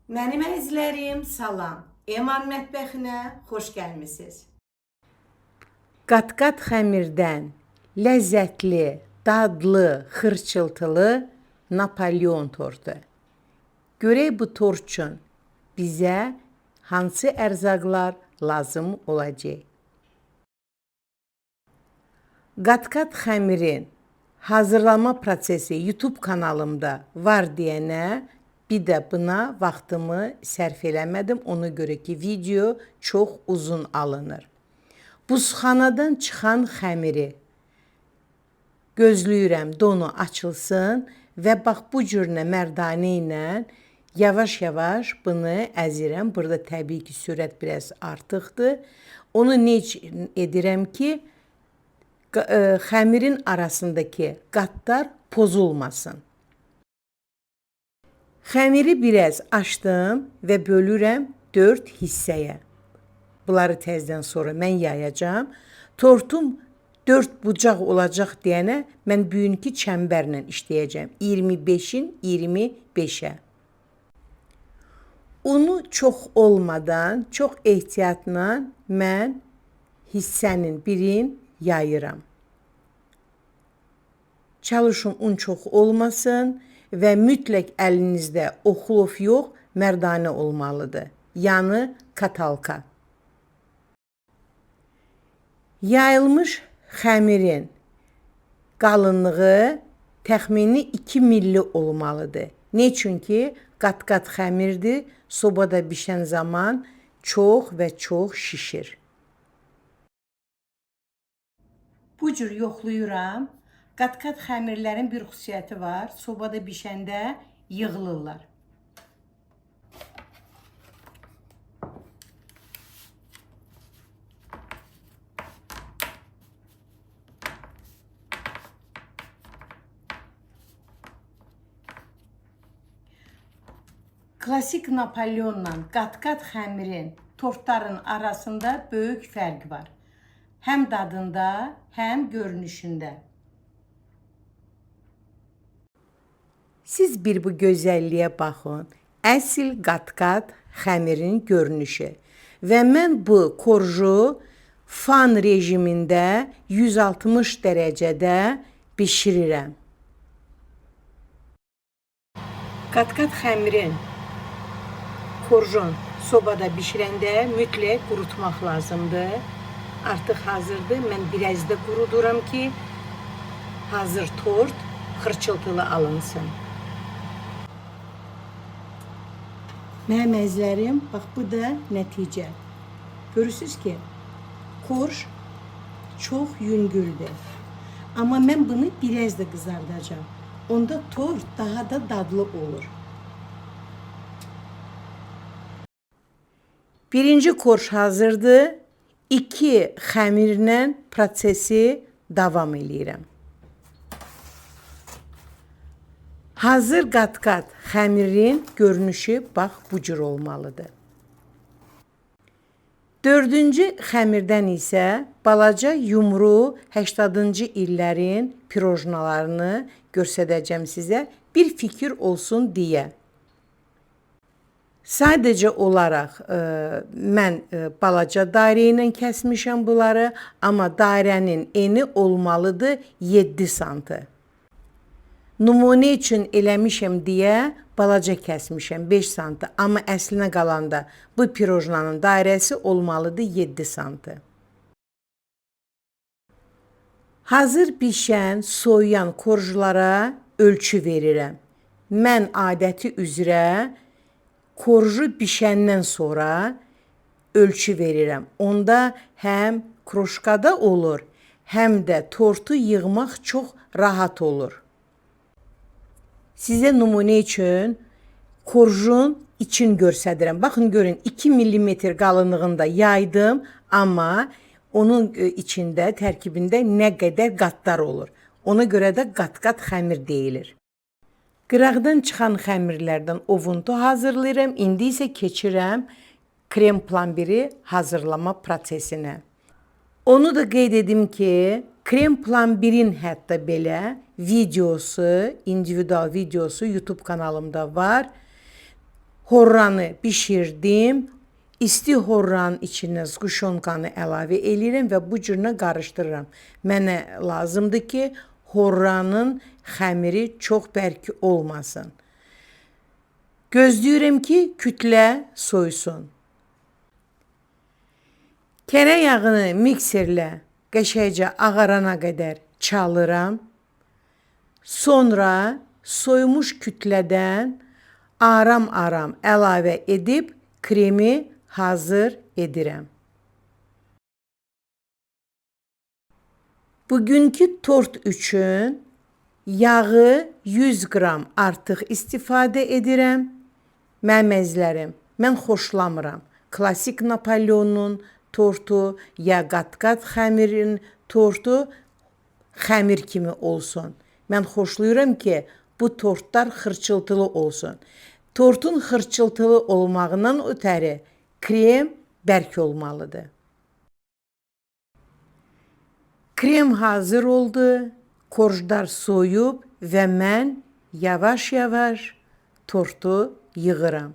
Mənim əzizlərim, salam. Eman mətbəxinə xoş gəlmisiniz. Qat-qat xəmirdən ləzzətli, dadlı, xırçıltılı Napolyon tortu. Görək bu tort üçün bizə hansı ərzaqlar lazım olacaq? Qat-qat xəmirin hazırlama prosesi YouTube kanalımda var deyənə bir də buna vaxtımı sərf eləmədim. Ona görə ki, video çox uzun alınır. Buzxanadan çıxan xəmiri gözləyirəm, donu açılsın və bax bu cürünə mərdanə ilə yavaş-yavaş bunu əzirəm. Burada təbii ki, sürət biraz artıqdır. Onu nə edirəm ki, xəmirin arasındakı qatlar pozulmasın. Xəmiri biraz açdım və bölürəm 4 hissəyə. Bunları təzədən sonra mən yayacağım. Tortum 4 bucaq olacaq deyənə mən bugünkü çəmbərlə işləyəcəm. 25-in 25-ə. Unu çox olmadan, çox ehtiyatla mən hissənin birini yayıram. Çalışın un çox olmasın və mütləq əlinizdə oxlof yox, mərdanə olmalıdır. Yəni katalka. Yayılmış xəmirin qalınlığı təxmini 2 milli olmalıdır. Ne çünki qat-qat xəmirdir, sobada bişən zaman çox və çox şişir. Bu cür yoxlayıram. Qat-qat xəmirlərin bir xüsusiyyəti var. Sobada bişəndə yığılırlar. Klasik Napolyonla qat-qat xəmirin tortların arasında böyük fərq var. Həm dadında, həm görünüşündə. Siz bir bu gözəlliyə baxın. Əsl qat-qat xəmirin görünüşü. Və mən bu korju fan rejimində 160 dərəcədə bişirirəm. Qat-qat xəmirin korjun sobada bişirəndə mütləq qurutmaq lazımdır. Artıq hazırdır. Mən biraz da quruduram ki, hazır tort xırçıltılı alınsın. Mənim əzizlərim, bax bu da nəticə. Görürsünüz ki, korj çox yüngüldür. Amma mən bunu biraz da qızardacağım. Onda tort daha da dadlı olur. Birinci korj hazırdır. 2 xəmirlə prosesi davam edirəm. Hazır qat-qat xəmirin görünüşü bax bu cür olmalıdır. 4-cü xəmirdən isə balaca yumru 80-cı illərin pirojnalarını göstərəcəm sizə, bir fikir olsun deyə. Sadəcə olaraq mən balaca dairə ilə kəsmişəm bunları, amma dairənin eni olmalıdır 7 santı. Nümunə üçün eləmişəm deyə balaca kəsmişəm 5 santı, amma əslinə qalanda bu pirojnanın dairəsi olmalıdır 7 santı. Hazır bişən, soyuyan korjlara ölçü verirəm. Mən adəti üzrə korju bişəndən sonra ölçü verirəm. Onda həm kroşkada olur, həm də tortu yığmaq çox rahat olur. Sizə nümunə üçün korjun için göstərirəm. Baxın, görün, 2 mm qalınlığında yaydım, amma onun içində, tərkibində nə qədər qatlar olur. Ona görə də qat-qat xəmir deyilir. Qıraqdan çıxan xəmirlərdən ovuntu hazırlayıram. İndi isə keçirəm krem plambiri hazırlama prosesinə. Onu da qeyd edim ki, krem plambirin hətta belə videosu, individual videosu YouTube kanalımda var. Horranı bişirdim. İsti horranın içinə zquşonkanı əlavə eləyirəm və bu cürünə qarışdırıram. Mənə lazımdır ki, horranın xəmiri çox bərk olmasın. Gözləyirəm ki, kütlə soysun. Kərə yağını mikserlə qəşəngcə ağarana qədər çalıram. Sonra soymuş kütlədən aram-aram əlavə edib kremi hazır edirəm. Bugünkü tort üçün yağı 100 qram artıq istifadə edirəm. Məməzlərim, mən xoşlamıram. Klasik Napoleonun tortu ya qat-qat xəmirin tortu xəmir kimi olsun. Mən xoşlayıram ki, bu tortlar xırçıltılı olsun. Tortun xırçıltılı olmağından ötəri krem bərk olmalıdır. Krem hazır oldu. Korjlar soyub və mən yavaş-yavaş tortu yığıram.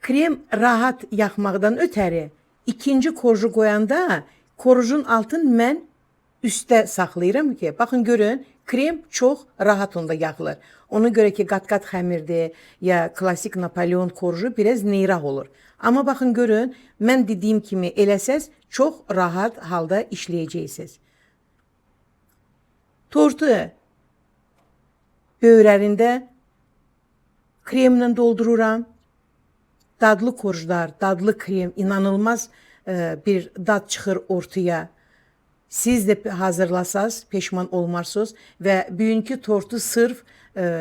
Krem rahat yaxmaqdan ötəri ikinci korju qoyanda korjun altını mən üstə saxlayıram ki, baxın görün, krem çox rahat onda yağılır. Ona görə ki, qat-qat xəmirdir ya klasik Napoleon korju biraz neyrah olur. Amma baxın görün, mən dediyim kimi eləsəz çox rahat halda işləyəcəksiniz. Tortu böyrərində kremlə doldururam. Dadlı korjlar, dadlı krem, inanılmaz bir dad çıxır ortaya. Siz də hazırlasaz, peşman olmarsınız və bugünkü tortu sırf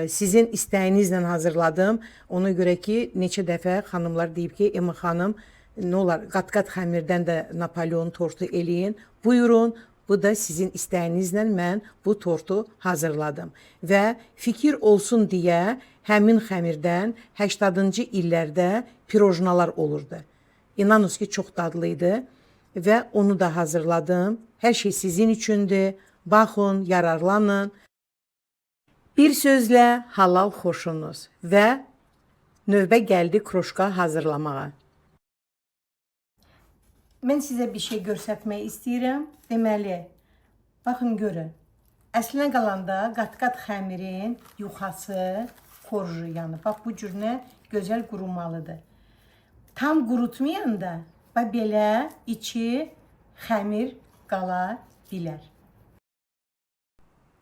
sizin istəyinizlə hazırladım. Ona görə ki, neçə dəfə xanımlar deyib ki, Emma xanım, nə olar, qat-qat xəmirdən də Napoleon tortu eləyin. Buyurun, bu da sizin istəyinizlə mən bu tortu hazırladım. Və fikir olsun deyə həmin xəmirdən 80-cı illərdə pirojnalar olurdu. İnanınız ki, çox dadlıydı və onu da hazırladım. Hər şey sizin üçündür. Baxın, yararlanın. Bir sözlə halal xoşunuz və növbə gəldi kroşka hazırlamağa. Mən sizə bir şey göstərmək istəyirəm. Deməli, baxın görün. Əslinə qalanda qat-qat xəmirin yuxası korju yanı. Bax bu cürünə gözəl qurumalıdır. Tam qurutmayanda belə içi xəmir qala bilər.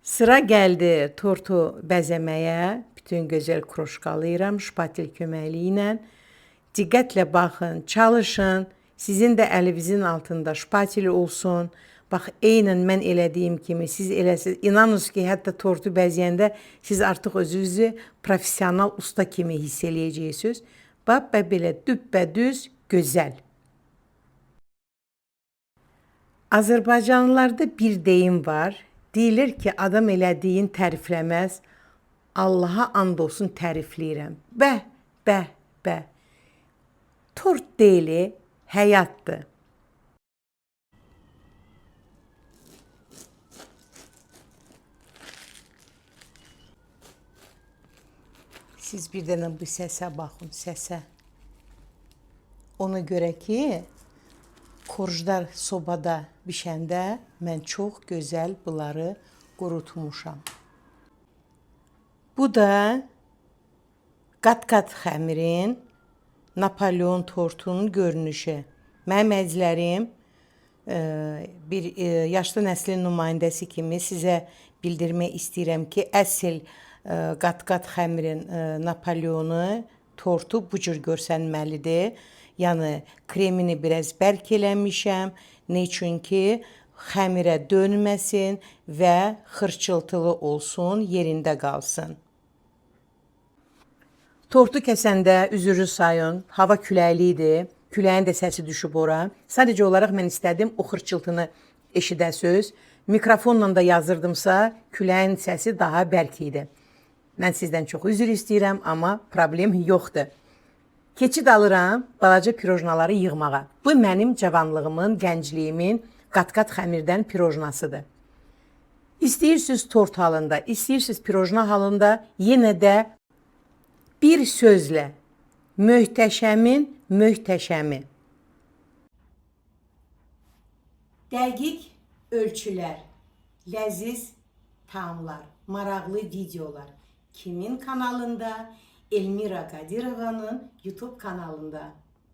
Sıra gəldi tortu bəzəməyə. Bütün gözəl kroşkalayıram şpatel köməkliyi ilə. Diqqətlə baxın, çalışın. Sizin də əlinizin altında şpateli olsun. Bax, eynən mən elədiyim kimi siz eləsiniz. İnanınız ki, hətta tortu bəzəyəndə siz artıq özünüzü professional usta kimi hiss eləyəcəksiniz. Bax, belə düppədüz gözəl. Azərbaycanlılarda bir deyim var. Deyilir ki, adam elədiyin tərifləməz. Allaha and olsun tərifləyirəm. Bəh, bəh, bəh. Tort deyili, həyatdır. Siz bir dənə bu səsə baxın, səsə. Ona görə ki, korjlar sobada bişəndə mən çox gözəl bunları qurutmuşam. Bu da qat-qat xəmirin Napoleon tortunun görünüşü. Mənim əzizlərim, bir yaşlı nəslin nümayəndəsi kimi sizə bildirmək istəyirəm ki, əsl qat-qat xəmirin Napoleonu tortu bu cür görsənməlidir. Yəni, kremini biraz bərk eləmişəm. Ne üçün ki, xəmirə dönməsin və xırçıltılı olsun, yerində qalsın. Tortu kəsəndə üzürü sayın, hava küləkli idi. Küləyin də səsi düşüb ora. Sadəcə olaraq mən istədim o xırçıltını eşidəsiz. Mikrofonla da yazırdımsa, küləyin səsi daha bərk idi. Mən sizdən çox üzr istəyirəm, amma problem yoxdur. Keçid alıram balaca pirojnaları yığmağa. Bu mənim cavanlığımın, gəncliyimin qat-qat xəmirdən pirojnasıdır. İstəyirsiniz tort halında, istəyirsiniz pirojna halında, yenə də bir sözlə möhtəşəmin möhtəşəmi. Dəqiq ölçülər, ləziz taamlar, maraqlı videolar. Kimin kanalında? Elmira Qadirovanın YouTube kanalında.